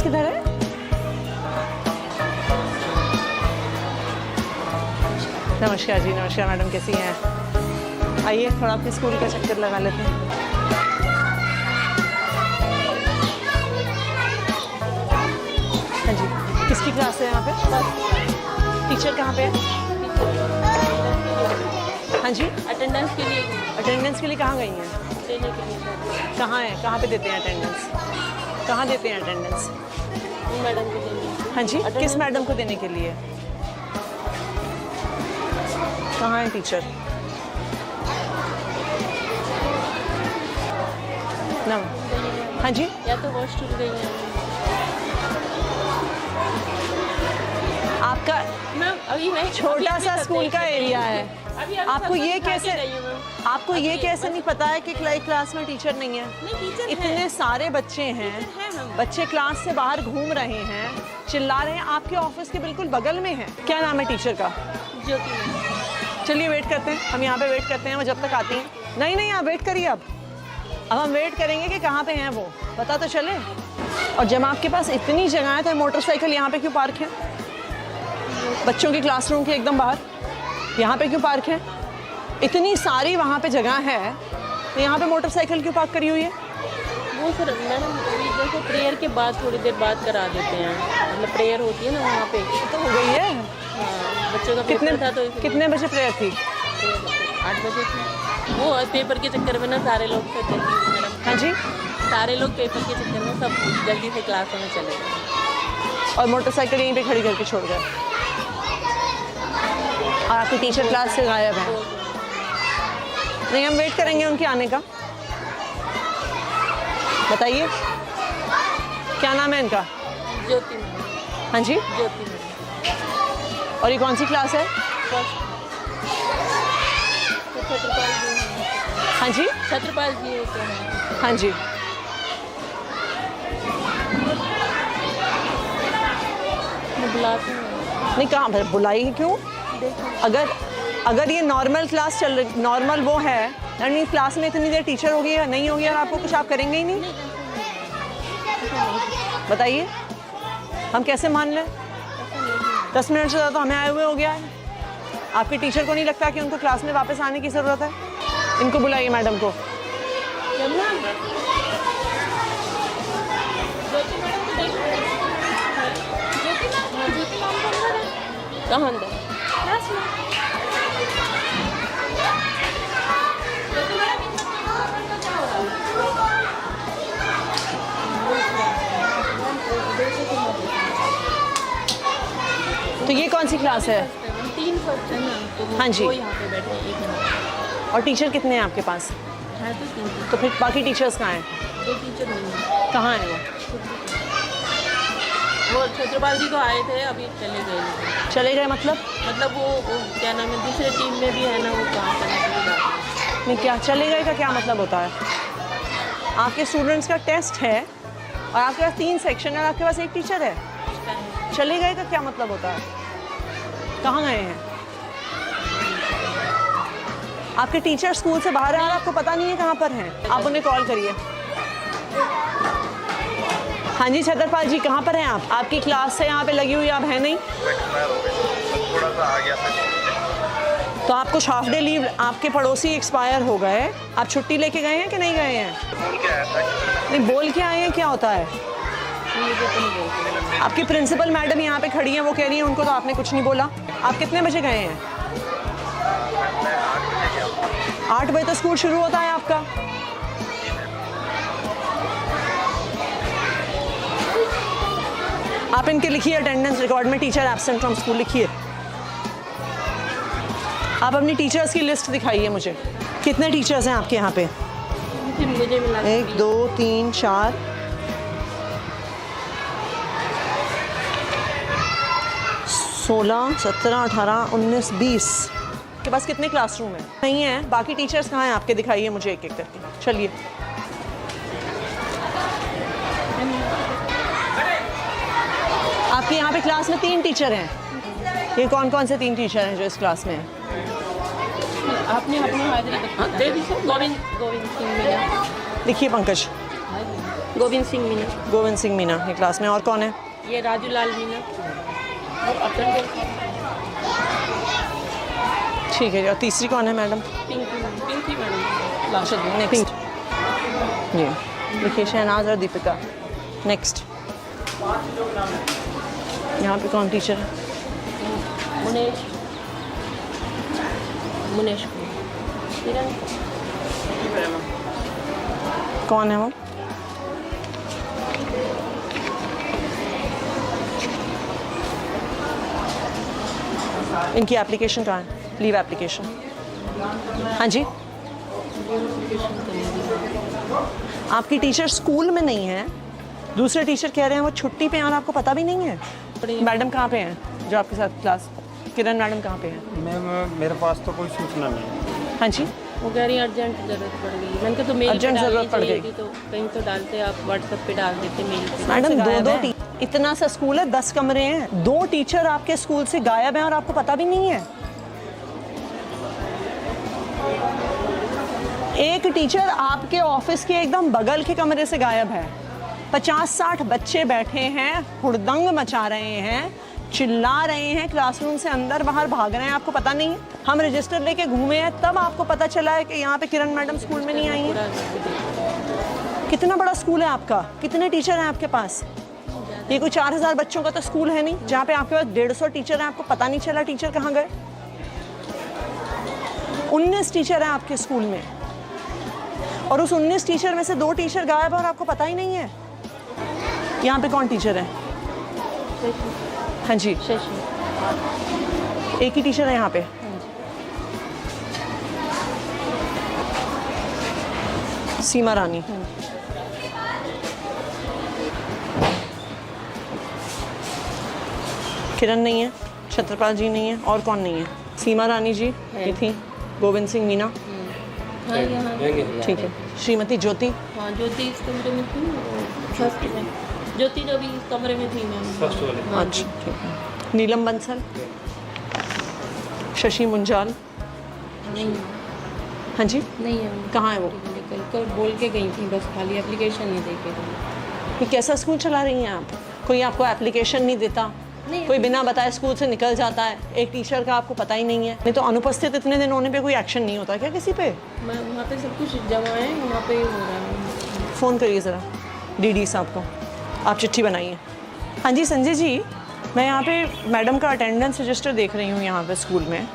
किधर है? नमस्कार जी, नमस्कार मैडम, कैसी हैं? आइए थोड़ा आपके स्कूल का चक्कर लगा लेते हैं। हाँ जी, किसकी क्लास है यहाँ पे? टीचर कहाँ पे है? हाँ जी, अटेंडेंस के लिए। अटेंडेंस के लिए कहाँ गई हैं? देने के लिए। कहाँ है, कहाँ पे देते हैं अटेंडेंस? कहाँ देते हैं अटेंडेंस? मैडम को देने। हाँ जी, किस मैडम को देने के लिए? कहाँ है टीचर? ना, हाँ जी, या तो वॉशरूम गई है। आपका मैम अभी मैं छोटा सा स्कूल का एरिया है। अभी आपको ये कैसे, आपको ये अभी कैसे नहीं पता है कि क्लास में टीचर नहीं है? नहीं, टीचर इतने सारे बच्चे हैं, मैम। बच्चे क्लास से बाहर घूम रहे हैं, चिल्ला रहे हैं, आपके ऑफिस के बिल्कुल बगल में है। क्या नाम है टीचर का? ज्योति। चलिए वेट करते हैं, हम यहाँ पे वेट करते हैं, वो जब तक आती हैं। नहीं नहीं, आप वेट करिए। अब हम वेट करेंगे कि कहाँ पे हैं वो, पता तो चले। और जब आपके पास इतनी जगह है तो मोटरसाइकिल यहाँ पे क्यों पार्क है? बच्चों की क्लासरूम के एकदम बाहर यहाँ पे क्यों पार्क है? इतनी सारी वहाँ पे जगह है तो यहाँ पे मोटरसाइकिल क्यों पार्क करी हुई है? वो सर मैडम जैसे प्रेयर के बाद थोड़ी देर बाद करा देते हैं, मतलब प्रेयर होती है ना वहाँ पे। तो हो गई है। हाँ, बच्चों का कितने पेपर था तो इसलिए। कितने बजे प्रेयर थी? 8 बजे थी। वो पेपर के चक्कर में ना सारे लोग फिर जल्दी मैडम। हाँ जी, सारे लोग पेपर के चक्कर में सब जल्दी से क्लासों में चले गए और मोटरसाइकिल यहीं पे खड़ी करके छोड़ गए और आपकी टीचर क्लास से गायब है। नहीं, हम वेट करेंगे उनके आने का। बताइए क्या नाम है इनका? ज्योति मैडम। हाँ जी, ज्योति मैडम। और ये कौन सी क्लास है? छत्रपाल जी हैं। हाँ जी, छत्रपाल जी होते हैं। हाँ जी। मैं बुलाती हूँ। नहीं, कहाँ बुलाई क्यों? अगर ये नॉर्मल क्लास चल रही, नॉर्मल वो है, यानी क्लास में इतनी देर टीचर होगी या नहीं होगी और आपको कुछ आप करेंगे ही नहीं? बताइए हम कैसे मान लें? 10 मिनट से ज़्यादा तो हमें आए हुए हो गया है। आपके टीचर को नहीं लगता कि उनको क्लास में वापस आने की ज़रूरत है? इनको बुलाइए, मैडम को। कहाँ अंदर? तो ये कौन सी क्लास है? 3 फर्स्ट है ना, तो वो हाँ जी। वो यहाँ पे बैठे हैं, एक मिनट। और टीचर कितने हैं आपके पास? है तो 3। तो फिर बाकी टीचर्स कहाँ हैं? 2 टीचर नहीं है। कहाँ हैं वो छत्रपाल जी तो आए थे, अभी चले गए। चले गए मतलब वो क्या नाम है, दूसरे टीम में भी है ना, वो काम करने के लिए जाते हैं। नहीं, क्या चले गए का क्या मतलब होता है? आपके स्टूडेंट्स का टेस्ट है और आपके पास 3 सेक्शन है और आपके पास 1 टीचर है। चले गए का क्या मतलब होता है? कहाँ गए हैं? आपके टीचर स्कूल से बाहर हैं और आपको पता नहीं है कहाँ पर हैं। आप उन्हें कॉल करिए। हाँ जी छत्रपाल जी, कहाँ पर हैं आप? आपकी क्लास से यहाँ पे लगी हुई, आप है नहीं? थोड़ा सा आ गया था। तो आप कुछ हाफ डे लीव, आपके पड़ोसी एक्सपायर हो गए, आप छुट्टी लेके गए हैं कि नहीं गए हैं? बोल के आया था। नहीं, बोल के आए हैं, क्या होता है? आपकी प्रिंसिपल मैडम यहाँ पे खड़ी हैं, वो कह रही हैं उनको तो आपने कुछ नहीं बोला। आप कितने बजे गए हैं? मैं 8 बजे गया। 8 बजे तो स्कूल शुरू होता है आपका। आप इनके लिखिए अटेंडेंस रिकॉर्ड में टीचर एब्सेंट फ्रॉम स्कूल लिखिए। आप अपनी टीचर्स की लिस्ट दिखाइए मुझे। कितने टीचर्स हैं आपके यहाँ पे? मुझे मिला 1 2 3 4 16 17 18 19 20 के पास कितने क्लासरूम हैं? नहीं है। बाकी टीचर्स कहाँ हैं आपके? दिखाइए मुझे एक एक करके। चलिए आपके यहाँ पे क्लास में 3 टीचर हैं। ये कौन कौन से 3 टीचर हैं जो इस क्लास में हैं? आपने अपनी हाजिरी दे दी सर। गोविंद सिंह मिला। लिखिए पंकज। गोविंद सिंह मीना, गोविंद सिंह मीना ये क्लास में। और कौन है? ये राजू लाल मीना और अपन ठीक है जी। और तीसरी कौन है मैडम? पिंकी मैडम। अच्छा जी, नेक्स्ट जी देखिए शहनाज और दीपिका। नेक्स्ट यहाँ पे कौन टीचर है? मुनेश किरण। कौन है वो? इनकी एप्लीकेशन कहाँ है? Leave application. हाँ जी, आपकी टीचर स्कूल में नहीं है, दूसरे टीचर कह रहे हैं वो छुट्टी पे हैं और आपको पता भी नहीं है। मैडम कहाँ पे हैं जो आपके साथ क्लास? किरण मैडम कहाँ पे हैं? मैम मेरे पास तो कोई सूचना नहीं है। हाँ जी, वो कह रही है अर्जेंट ज़रूरत पड़ गई। मैंने कहा तो मेल अर्जेंट ज़रूरत पड़ गई तो कहीं तो डालते आप व्हाट्सएप पे डाल देते मेल पे। मैडम दो इतना सा स्कूल है, 10 कमरे हैं, 2 टीचर आपके स्कूल से गायब हैं और आपको पता भी नहीं है। एक टीचर आपके ऑफिस के एकदम बगल के कमरे से गायब है। 50-60 बच्चे बैठे हैं, हुड़दंग मचा रहे हैं, चिल्ला रहे हैं, क्लासरूम से अंदर बाहर भाग रहे हैं, आपको पता नहीं है। हम रजिस्टर लेके घूमे हैं तब आपको पता चला है कि यहाँ पे किरण मैडम स्कूल में नहीं आई हैं। कितना बड़ा स्कूल है आपका? कितने टीचर हैं आपके पास? ये कोई 4000 बच्चों का तो स्कूल है नहीं जहाँ पे आपके पास 150 टीचर हैं, आपको पता नहीं चला टीचर कहाँ गए। 19 टीचर हैं आपके स्कूल में और उस 19 टीचर में से 2 टीचर गायब है और आपको पता ही नहीं है। यहाँ पे कौन टीचर है? हाँ जी, शशि। एक ही टीचर है यहाँ पे। सीमा रानी। किरण नहीं है, छत्रपाल जी नहीं है, और कौन नहीं है? सीमा रानी जी ये थी, गोविंद सिंह मीना हाँ यहाँ ठीक है, श्रीमती ज्योति। हाँ ज्योति इस कमरे में थी, फर्स्ट में ज्योति जो भी इस कमरे में थी मैम। फर्स्ट वाले। हाँ जी। अच्छा ठीक है। नीलम बंसल, शशि मुंजाल। नहीं हाँ जी, नहीं है। कहाँ है वो? कल को बोल के गई थी, बस खाली एप्लीकेशन नहीं दे के गई। ये कैसा स्कूल चला रही हैं आप? कोई आपको एप्लीकेशन नहीं देता, कोई बिना बताए स्कूल से निकल जाता है, एक टीचर का आपको पता ही नहीं है। नहीं तो अनुपस्थित इतने दिन होने पे कोई एक्शन नहीं होता क्या किसी पे? मैं वहाँ पे सब कुछ जमा है, वहाँ पे हो रहा है। फ़ोन करिए ज़रा डीडी साहब को, आप चिट्ठी बनाइए। हाँ जी संजय जी, मैं यहाँ पे मैडम का अटेंडेंस रजिस्टर देख रही हूँ यहाँ पे स्कूल में।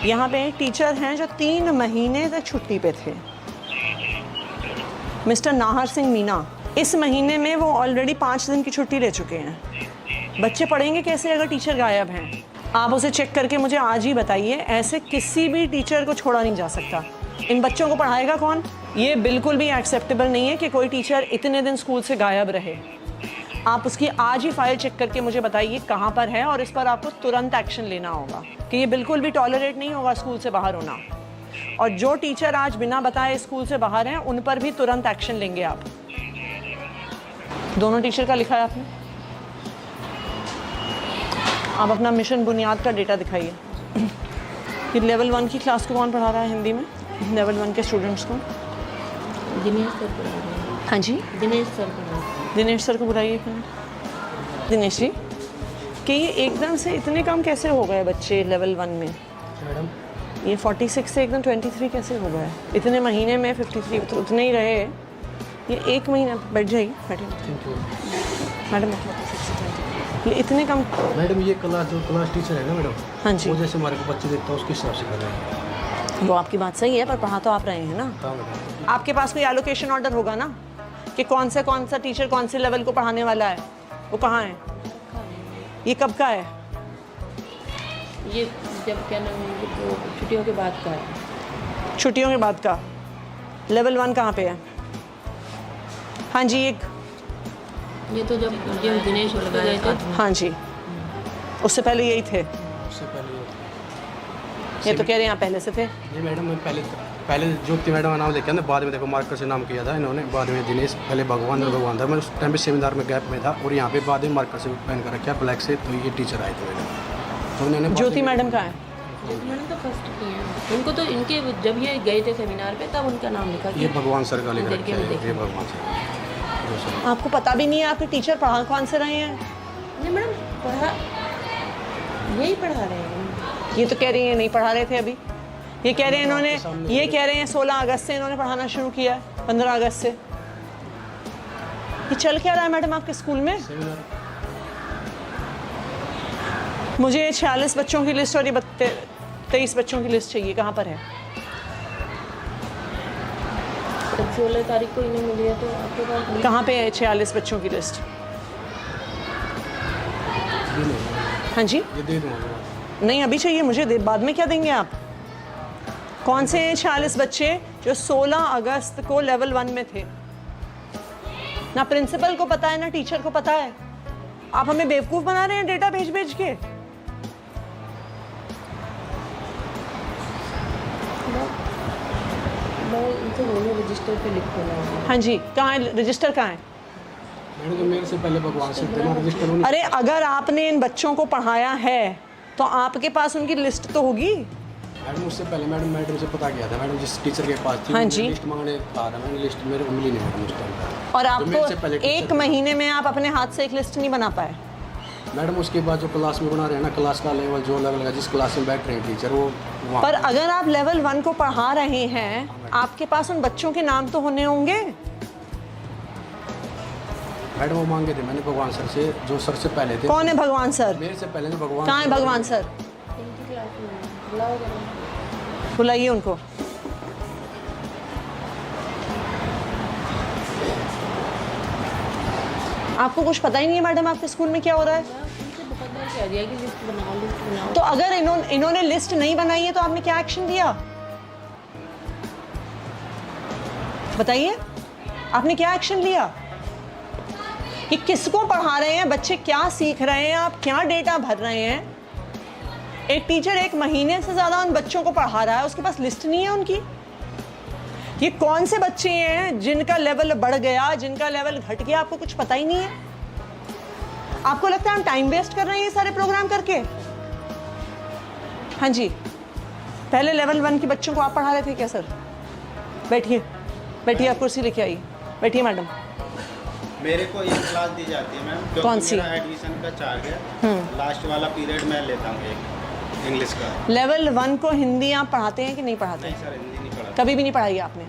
यहाँ पे एक टीचर हैं जो 3 महीने तक छुट्टी पे थे, मिस्टर नाहर सिंह मीना। इस महीने में वो ऑलरेडी 5 दिन की छुट्टी ले चुके हैं। बच्चे पढ़ेंगे कैसे अगर टीचर गायब हैं? आप उसे चेक करके मुझे आज ही बताइए। ऐसे किसी भी टीचर को छोड़ा नहीं जा सकता। इन बच्चों को पढ़ाएगा कौन? ये बिल्कुल भी एक्सेप्टेबल नहीं है कि कोई टीचर इतने दिन स्कूल से गायब रहे। आप उसकी आज ही फाइल चेक करके मुझे बताइए कहाँ पर है, और इस पर आपको तुरंत एक्शन लेना होगा कि ये बिल्कुल भी टॉलरेट नहीं होगा स्कूल से बाहर होना। और जो टीचर आज बिना बताए स्कूल से बाहर हैं उन पर भी तुरंत एक्शन लेंगे आप। दोनों टीचर का लिखा है आपने? आप अपना मिशन बुनियाद का डेटा दिखाइए। कि लेवल 1 की क्लास को कौन पढ़ा रहा है हिंदी में? लेवल 1 के स्टूडेंट्स को दिनेश सर पढ़ा रहे हैं। हाँ जी, दिनेश सर पढ़ा रहे हैं। दिनेश सर को बुलाइए एक मिनट। दिनेश जी, कि ये एकदम से इतने कम कैसे हो गए बच्चे लेवल 1 में? मैडम ये 46 से एकदम 23 कैसे हो गए? इतने महीने में 53 तो उतने ही रहे। ये 1 महीना बैठ जाइए, बैठिए मैडम। ये इतने कम? मैडम ये क्लास जो क्लास टीचर है ना मैडम, हाँ जी, वो जैसे हमारे को बच्चे देखता है उसके हिसाब से कर रहे हैं। वो आपकी बात सही है, पर पढ़ा तो आप रहे हैं ना। हाँ मैडम। आपके पास कोई एलोकेशन ऑर्डर होगा ना कि कौन सा टीचर कौन से लेवल को पढ़ाने वाला है? वो कहाँ है? ये कब का है? ये जब क्या नाम है, तो छुट्टियों के बाद का है। छुट्टियों के बाद का। लेवल 1 कहाँ पे है? हाँ जी, एक ये तो जब दिनेश लगाए थे। हाँ जी, उससे पहले यही थे। उससे पहले ये तो कह रहे हैं यहाँ पहले से थे। ये मैडम मैं पहले ज्योति मैडम का नाम लेके ना, बाद में देखो मार्कर से नाम किया था इन्होंने, बाद में दिनेश, पहले भगवान था। मैं उस टाइम पे सेमिनार में गैप में था और यहाँ पे बाद में मार्कर से पहन कर रखा ब्लैक से, तो ये टीचर आए थे मैडम। तो उन्होंने ज्योति मैडम का है? मैडम तो फर्स्ट की हैं। उनको तो इनके जब ये गए थे सेमिनार पे तब उनका नाम लिखा ये भगवान सर का लिखा देखिए, है, ये भगवान सर। 2 साल। आपको पता भी नहीं है आपके टीचर पढ़ा कौन से रहे हैं? नहीं मैडम, यही पढ़ा रहे हैं। ये तो कह रही हैं नहीं पढ़ा रहे थे अभी। ये कह रहे हैं इन्होंने, ये कह रहे हैं 16 अगस्त से इन्होंने पढ़ाना शुरू किया है, 15 अगस्त से। ये चल क्या रहा है मैडम आपके स्कूल में? सेमिनार मुझे 46 बच्चों की लिस्ट और ये 23 बच्चों की लिस्ट चाहिए, कहाँ पर है? जब 16 तारीख को इन्हें मिली है तो आपके पास कहाँ पे है 46 बच्चों की लिस्ट? ये नहीं, हाँ जी, ये दे दूँगा। नहीं अभी चाहिए मुझे, बाद में क्या देंगे आप? कौन से हैं 46 बच्चे जो 16 अगस्त को लेवल 1 में थे? ना प्रिंसिपल को पता है ना टीचर को पता है। आप हमें बेवकूफ बना रहे हैं डेटा भेज भेज के। मैं इनसे बोलूँ रजिस्टर पे लिख देना। हाँ जी, कहाँ है रजिस्टर? कहाँ है? मैंने तो मेरे से पहले भगवान से थे ना रजिस्टर उन्हें। अरे अगर आपने इन बच्चों को पढ़ाया है तो आपके पास उनकी लिस्ट तो होगी। मैडम उससे पहले मैडम से पता किया था, मैडम जिस टीचर के पास थी हाँ उन्होंने जी। लिस्ट मांगने कहा था, मैंने लिस्ट मेरे को मिली नहीं मैडम उस टाइम। और तो मेरे से आपको पहले एक टीचर- महीने में आप अपने हाथ से एक लिस्ट नहीं बना पाए। मैडम उसके बाद जो क्लास में बना रहे हैं ना, क्लास का लेवल जो अलग अलग जिस क्लास में बैठ रहे हैं टीचर वो वहाँ। पर अगर आप लेवल 1 को पढ़ा रहे हैं, आपके पास उन बच्चों के नाम तो होने होंगे। मैडम वो मांगे थे मैंने भगवान सर से, जो सर से पहले थे। कौन है भगवान सर? मेरे से पहले जो भगवान कहाँ है भगवान सर? इनकी क्लास में बुलाओ जरा। बुलाइए उनको। आपको कुछ पता ही नहीं है मैडम आपके स्कूल में क्या हो रहा है? उनसे बहुत बार कह दिया कि लिस्ट बनाओ। तो अगर इन्होंने लिस्ट नहीं बनाई है तो आपने क्या एक्शन लिया? बताइए, आपने क्या एक्शन लिया? कि किसको पढ़ा रहे हैं, बच्चे क्या सीख रहे हैं, आप क्या डेटा भर रहे हैं? एक टीचर 1 महीने से ज़्यादा उन बच्चों को पढ़ा रहा है, उसके पास लिस्ट नहीं है उनकी। ये कौन से बच्चे हैं जिनका लेवल बढ़ गया, जिनका लेवल घट गया, आपको कुछ पता ही नहीं है? आपको लगता है हम टाइम वेस्ट कर रहे हैं ये सारे प्रोग्राम करके? हाँ जी, पहले लेवल 1 के बच्चों को आप पढ़ा रहे थे क्या सर? बैठिए, बैठिए, आप कुर्सी लेके आइए। बैठिए मैडम। मेरे को ये क्लास दी जाती है मैम, क्योंकि कौन सी? मेरा एडमिशन का चार्ज है। लास्ट वाला पीरियड मैं लेता हूँ एक इंग्लिश का। लेवल 1 को हिंदी आप पढ़ाते हैं कि नहीं पढ़ाते? नहीं सर, हिंदी नहीं पढ़ा। कभी भी नहीं पढ़ाई आपने?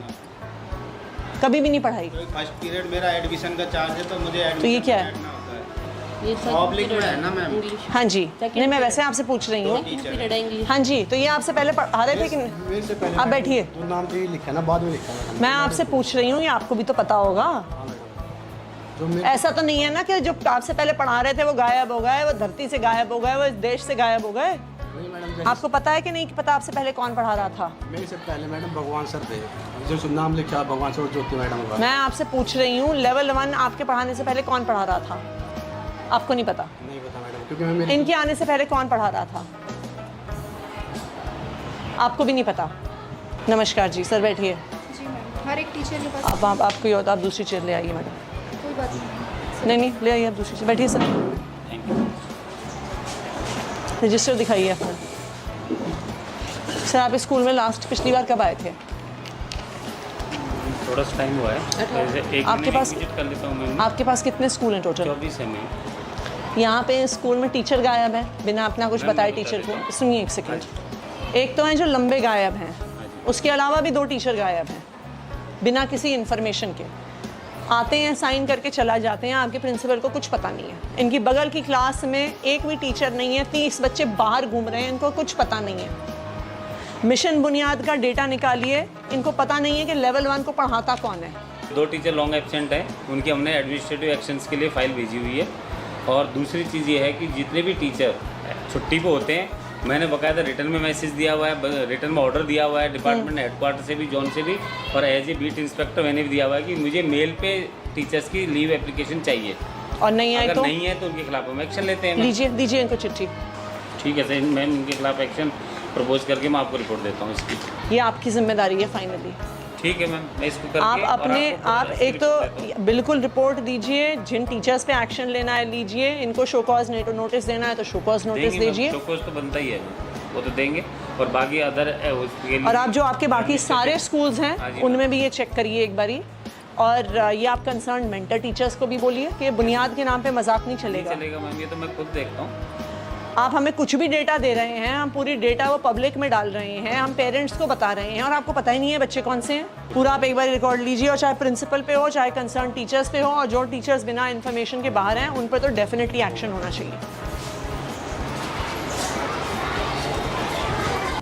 कभी भी नहीं पढ़ाई? क्योंकि फर्स्ट पीरियड मेरा एडमिशन का चार्ज है तो मुझे तो ये क्या है? बैठना होता है। ये पब्लिक में है ना मैम। इंग्लिश हाँ जी, नहीं मैं वैसे आपसे पूछ रही हूँ। पीरियड है इंग्लिश। हाँ जी, तो ये आपसे पहले पढ़ा रहे थे कि नहीं? मेरे से पहले आप बैठिए। तो नाम तो ये लिखा है ना, बाद में लिखा है मैडम। मैं आपसे पूछ रही हूँ, ये आपको भी तो पता होगा। हाँ मैडम, जो मेरे ऐसा तो नहीं है ना कि जो आपसे पहले पढ़ा रहे थे वो गायब हो गए, वो धरती से गायब हो गए, वो इस देश से गायब हो गए। नहीं मैडम, जैसे आपको पता है कि नहीं कि पता आपसे पहले कौन पढ़ा रहा था? मेरे से पहले मैडम भगवान सर थे, जो नाम लिखा भगवान सर ज्योति मैडम का। मैं आपसे पूछ रही हूँ, लेवल 1 आपके पढ़ाने से पहले कौन पढ़ा रहा था? आपको नहीं पता? नहीं पता मैडम, क्योंकि मैं मेरे इनके आने से पहले कौन पढ़ा रहा था? आपको भी नहीं पता? नमस्कार जी, सर बैठिए। जी मैम, हर एक टीचर के पास आप कोई और, आप दूसरी चेयर ले आइए मैडम। कोई बात नहीं। नहीं ले आइए आप दूसरी चेयर, बैठिए सर। रजिस्टर दिखाइए अपना। सर आप इस स्कूल में लास्ट पिछली बार कब आए थे? थोड़ा सा टाइम हुआ है, जैसे एक आपके दिन पास- विजिट कर लेता हूँ मैं। आपके पास कितने स्कूल हैं टोटल? 24 है मैं। यहाँ पे स्कूल में टीचर गायब है बिना अपना कुछ मैम, बताए मैं टीचर बता को। देता सुनिए एक सेकंड। एक तो हैं जो लंबे गायब हैं, उसके अलावा भी 2 टीचर गायब हैं बिना किसी इन्फॉर्मेशन के। आते हैं, साइन करके चला जाते हैं, आपके प्रिंसिपल को कुछ पता नहीं है। इनकी बगल की क्लास में एक भी टीचर नहीं है, 30 बच्चे बाहर घूम रहे हैं, इनको कुछ पता नहीं है। मिशन बुनियाद का डेटा निकालिए, इनको पता नहीं है कि लेवल 1 को पढ़ाता कौन है। 2 टीचर लॉन्ग एब्सेंट हैं, उनकी हमने एडमिनिस्ट्रेटिव एक्शंस के लिए फाइल भेजी हुई है। और दूसरी चीज़ ये है कि जितने भी टीचर छुट्टी पे होते हैं, मैंने बाकायदा रिटर्न में मैसेज दिया हुआ है, रिटर्न में ऑर्डर दिया हुआ है डिपार्टमेंट हेडक्वार्टर से भी, जोन से भी, और एज ए बीट इंस्पेक्टर मैंने भी दिया हुआ है कि मुझे मेल पे टीचर्स की लीव एप्लीकेशन चाहिए। और नहीं आए अगर तो नहीं है तो उनके खिलाफ हम एक्शन लेते हैं। लीजिए, दीजिए इनको चिट्ठी। ठीक है सर, मैं उनके खिलाफ एक्शन प्रपोज करके मैं आपको रिपोर्ट देता हूँ इसकी। ये आपकी जिम्मेदारी है फाइनली। ठीक है मैम, मैं इसको करके आप और अपने आपको आप इसकी एक रिपोर्ट देता हूँ। तो बिल्कुल रिपोर्ट दीजिए, जिन टीचर्स पे एक्शन लेना है लीजिए, इनको शो कॉज नोटिस देना है तो शो कॉज नोटिस देंगे मैम, दीजिए। शोकोज तो बनता ही है, वो तो देंगे। और बाकी अदर और आप जो आपके बाकी सारे स्कूल्स हाँ हैं जी, उनमें भी ये चेक करिए एक बारी। और ये आप कंसर्न मेंटर टीचर्स को भी बोलिए कि बुनियाद के नाम पे मजाक नहीं चलेगा। चलेगा मैम, ये तो मैं खुद देखता हूँ। आप हमें कुछ भी डेटा दे रहे हैं, हम पूरी डेटा वो पब्लिक में डाल रहे हैं, हम पेरेंट्स को बता रहे हैं और आपको पता ही नहीं है बच्चे कौन से हैं। पूरा आप एक बार रिकॉर्ड लीजिए, और चाहे प्रिंसिपल पे हो चाहे कंसर्न टीचर्स पे हो, और जो टीचर्स बिना इन्फॉर्मेशन के बाहर हैं उन पर तो डेफिनेटली एक्शन होना चाहिए।